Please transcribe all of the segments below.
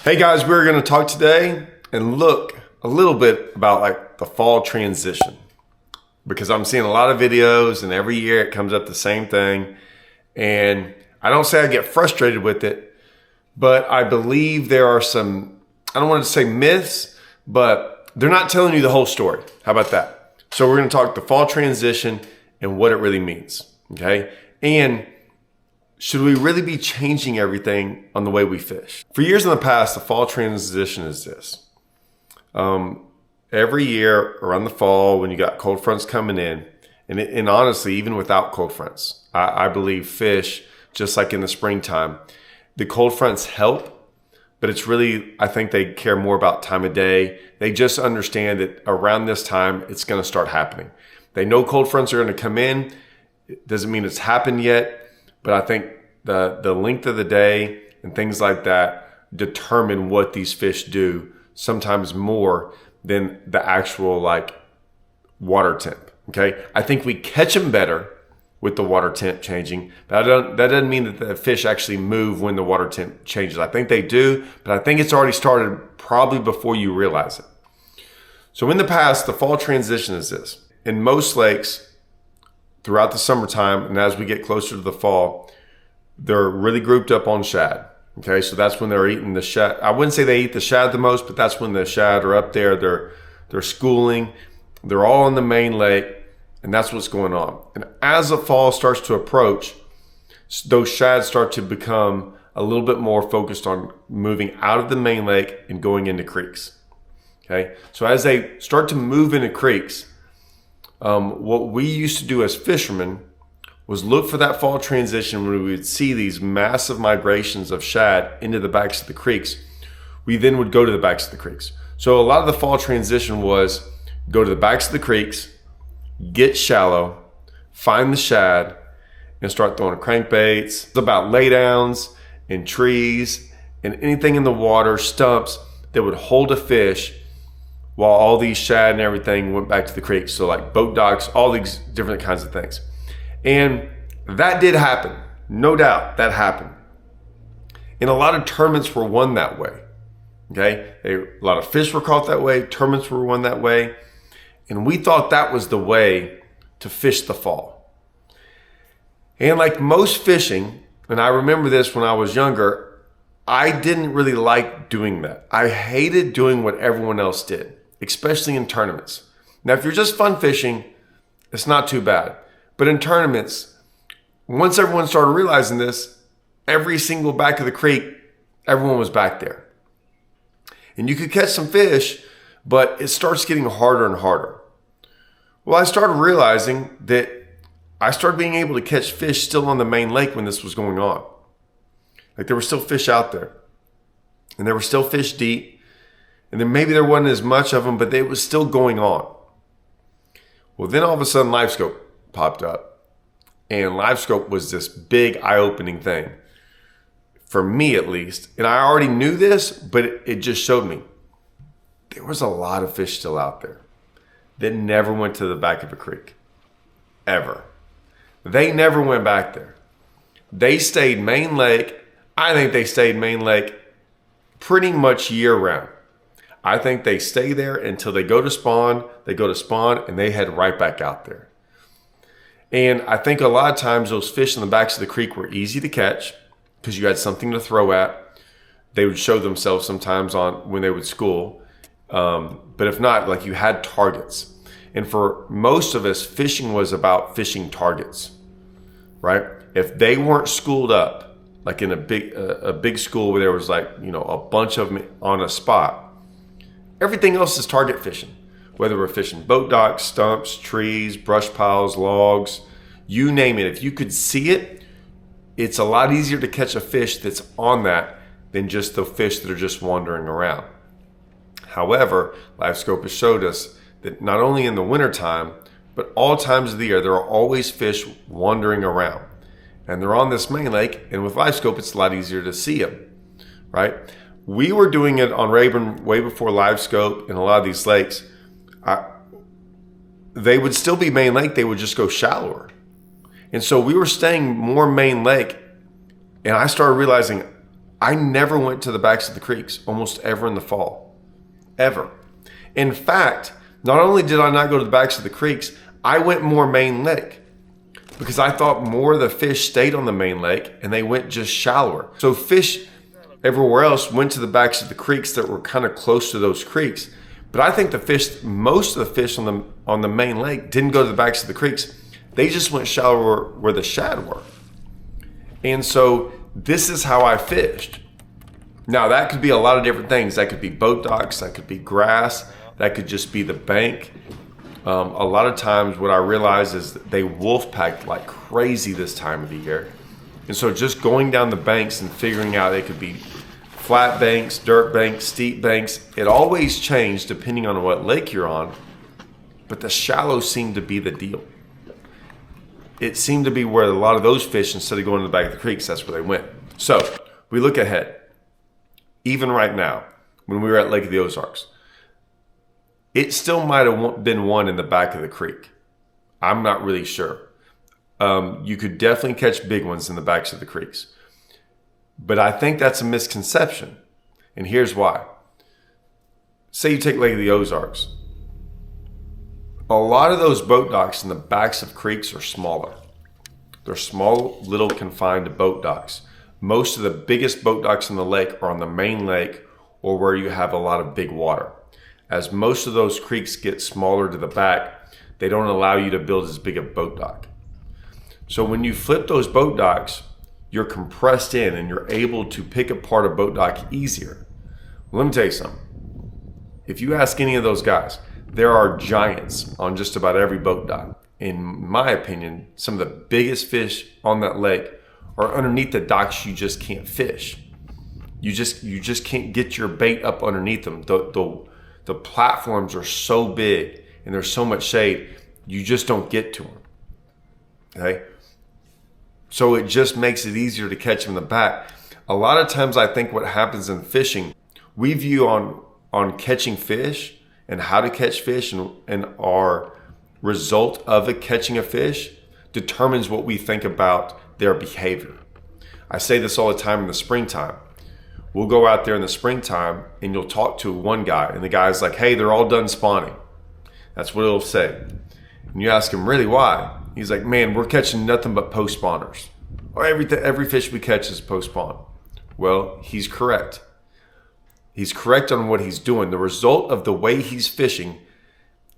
Hey guys, we're going to talk today and look a little bit about like the fall transition, because I'm seeing a lot of videos and every year it comes up the same thing. And I don't say I get frustrated with it, but I believe there are some, I don't want to say myths, but they're not telling you the whole story. How about that? So we're going to talk the fall transition and what it really means. Okay. And should we really be changing everything on the way we fish? For years in the past, the fall transition is this. Every year around the fall, when you got cold fronts coming in, and honestly, even without cold fronts, I believe fish, just like in the springtime, the cold fronts help, but it's really, I think they care more about time of day. They just understand that around this time, it's going to start happening. They know cold fronts are going to come in. It doesn't mean it's happened yet. But I think the length of the day and things like that determine what these fish do, sometimes more than the actual like water temp. Okay, I think we catch them better with the water temp changing. But that doesn't mean that the fish actually move when the water temp changes. I think they do, but I think it's already started probably before you realize it. So in the past, the fall transition is this. In most lakes, throughout the summertime, and as we get closer to the fall, they're really grouped up on shad. Okay, so that's when they're eating the shad. I wouldn't say they eat the shad the most, but that's when the shad are up there. They're schooling. They're all in the main lake, and that's what's going on. And as the fall starts to approach, those shads start to become a little bit more focused on moving out of the main lake and going into creeks. Okay, so as they start to move into creeks, what we used to do as fishermen was look for that fall transition when we would see these massive migrations of shad into the backs of the creeks. We then would go to the backs of the creeks. So a lot of the fall transition was go to the backs of the creeks, get shallow, find the shad, and start throwing crankbaits. It's about laydowns and trees and anything in the water, stumps that would hold a fish while all these shad and everything went back to the creek. So like boat docks, all these different kinds of things. And that did happen. No doubt that happened. And a lot of tournaments were won that way. Okay. A lot of fish were caught that way. Tournaments were won that way. And we thought that was the way to fish the fall. And like most fishing, and I remember this when I was younger, I didn't really like doing that. I hated doing what everyone else did, especially in tournaments. Now, if you're just fun fishing, it's not too bad. But in tournaments, once everyone started realizing this, every single back of the creek, everyone was back there. And you could catch some fish, but it starts getting harder and harder. Well, I started realizing that I started being able to catch fish still on the main lake when this was going on. Like there were still fish out there. And there were still fish deep. And then maybe there wasn't as much of them, but it was still going on. Well, then all of a sudden LiveScope popped up. And LiveScope was this big eye-opening thing. For me at least. And I already knew this, but it just showed me. There was a lot of fish still out there that never went to the back of a creek. Ever. They never went back there. They stayed main lake. I think they stayed main lake pretty much year round. I think they stay there until they go to spawn, and they head right back out there. And I think a lot of times those fish in the backs of the creek were easy to catch because you had something to throw at. They would show themselves sometimes on when they would school. But if not, like you had targets. And for most of us, fishing was about fishing targets, right? If they weren't schooled up, like in a big school where there was like, a bunch of them on a spot, everything else is target fishing. Whether we're fishing boat docks, stumps, trees, brush piles, logs, you name it. If you could see it, it's a lot easier to catch a fish that's on that than just the fish that are just wandering around. However, LiveScope has showed us that not only in the wintertime, but all times of the year, there are always fish wandering around. And they're on this main lake, and with LiveScope, it's a lot easier to see them, right? We were doing it on Rayburn way before LiveScope in a lot of these lakes. They would still be main lake, they would just go shallower. And so we were staying more main lake, and I started realizing I never went to the backs of the creeks, almost ever in the fall, ever. In fact, not only did I not go to the backs of the creeks, I went more main lake because I thought more of the fish stayed on the main lake and they went just shallower. So fish everywhere else went to the backs of the creeks that were kind of close to those creeks. But I think most of the fish on the main lake didn't go to the backs of the creeks. They just went shallower where the shad were. And so this is how I fished. Now that could be a lot of different things. That could be boat docks, that could be grass, that could just be the bank. A lot of times what I realize is that they wolf packed like crazy this time of the year. And so just going down the banks and figuring out it could be flat banks, dirt banks, steep banks, it always changed depending on what lake you're on. But the shallow seemed to be the deal. It seemed to be where a lot of those fish, instead of going to the back of the creeks, that's where they went. So we look ahead. Even right now, when we were at Lake of the Ozarks, it still might have been one in the back of the creek. I'm not really sure. You could definitely catch big ones in the backs of the creeks. But I think that's a misconception. And here's why. Say you take Lake of the Ozarks. A lot of those boat docks in the backs of creeks are smaller. They're small, little confined boat docks. Most of the biggest boat docks in the lake are on the main lake or where you have a lot of big water. As most of those creeks get smaller to the back, they don't allow you to build as big a boat dock. So when you flip those boat docks, you're compressed in and you're able to pick apart a boat dock easier. Let me tell you something. If you ask any of those guys, there are giants on just about every boat dock. In my opinion, some of the biggest fish on that lake are underneath the docks you just can't fish. You just can't get your bait up underneath them. The platforms are so big and there's so much shade, you just don't get to them. Okay? So it just makes it easier to catch them in the back. A lot of times I think what happens in fishing, we view on catching fish and how to catch fish and our result of catching a fish determines what we think about their behavior. I say this all the time in the springtime. We'll go out there in the springtime and you'll talk to one guy and the guy's like, hey, they're all done spawning. That's what it'll say. And you ask him, really, why? He's like, man, we're catching nothing but post spawners. Or every fish we catch is post spawn. Well, he's correct. He's correct on what he's doing. The result of the way he's fishing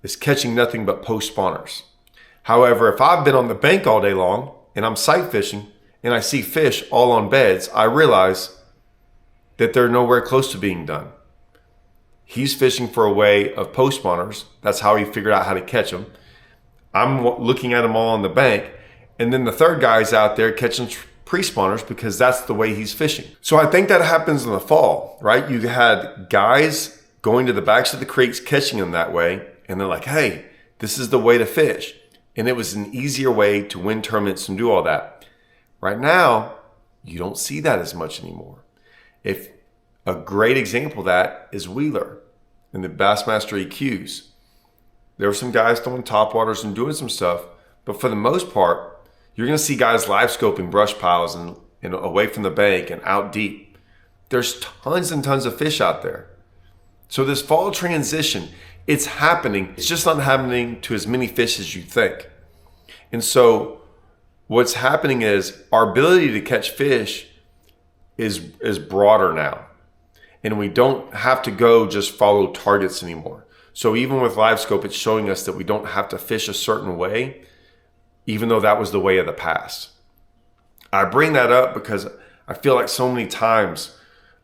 is catching nothing but post spawners. However, if I've been on the bank all day long and I'm sight fishing and I see fish all on beds, I realize that they're nowhere close to being done. He's fishing for a way of post spawners. That's how he figured out how to catch them. I'm looking at them all on the bank. And then the third guy's out there catching pre-spawners because that's the way he's fishing. So I think that happens in the fall, right? You had guys going to the backs of the creeks, catching them that way. And they're like, hey, this is the way to fish. And it was an easier way to win tournaments and do all that. Right now, you don't see that as much anymore. If a great example of that is Wheeler and the Bassmaster EQs. There were some guys throwing topwaters and doing some stuff, but for the most part, you're going to see guys live scoping brush piles and away from the bank and out deep. There's tons and tons of fish out there. So this fall transition, it's happening. It's just not happening to as many fish as you think. And so what's happening is our ability to catch fish is broader now. And we don't have to go just follow targets anymore. So even with live scope, it's showing us that we don't have to fish a certain way, even though that was the way of the past. I bring that up because I feel like so many times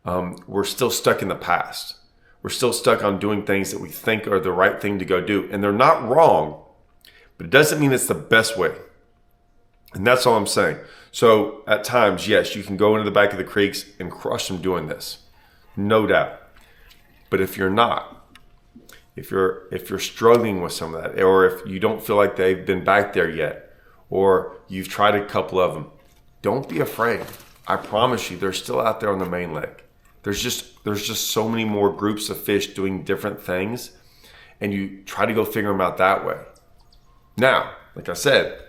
we're still stuck in the past. We're still stuck on doing things that we think are the right thing to go do. And they're not wrong, but it doesn't mean it's the best way. And that's all I'm saying. So at times, yes, you can go into the back of the creeks and crush them doing this. No doubt. But if you're not, if you're struggling with some of that, or if you don't feel like they've been back there yet, or you've tried a couple of them, don't be afraid. I promise you, they're still out there on the main lake. There's just so many more groups of fish doing different things, and you try to go figure them out that way. Now, like I said,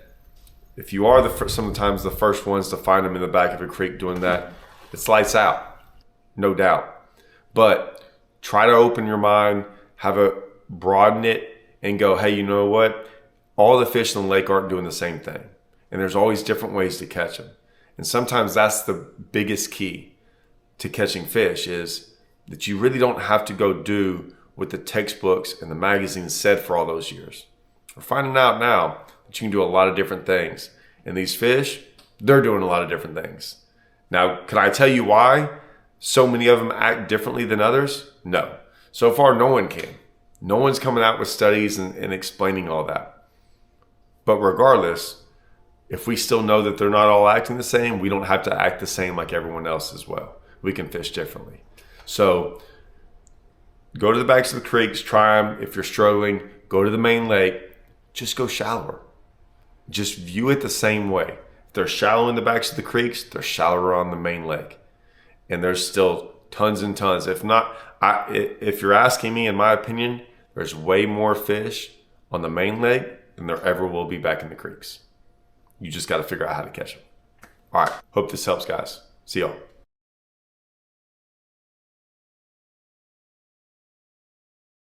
if you are sometimes the first ones to find them in the back of a creek doing that, it's lights out. no doubt. But try to open your mind, broaden it, and go, hey, you know what? All the fish in the lake aren't doing the same thing. And there's always different ways to catch them. And sometimes that's the biggest key to catching fish, is that you really don't have to go do what the textbooks and the magazines said for all those years. We're finding out now that you can do a lot of different things. And these fish, they're doing a lot of different things. Now, can I tell you why so many of them act differently than others? No. So far, no one can. No one's coming out with studies and explaining all that. But regardless, if we still know that they're not all acting the same, we don't have to act the same like everyone else as well. We can fish differently. So go to the banks of the creeks, try them. If you're struggling, go to the main lake. Just go shallower. Just view it the same way. If they're shallow in the banks of the creeks, they're shallower on the main lake. And there's still tons and tons. If not, if you're asking me, in my opinion, there's way more fish on the main lake than there ever will be back in the creeks. You just got to figure out how to catch them. All right. Hope this helps, guys. See y'all.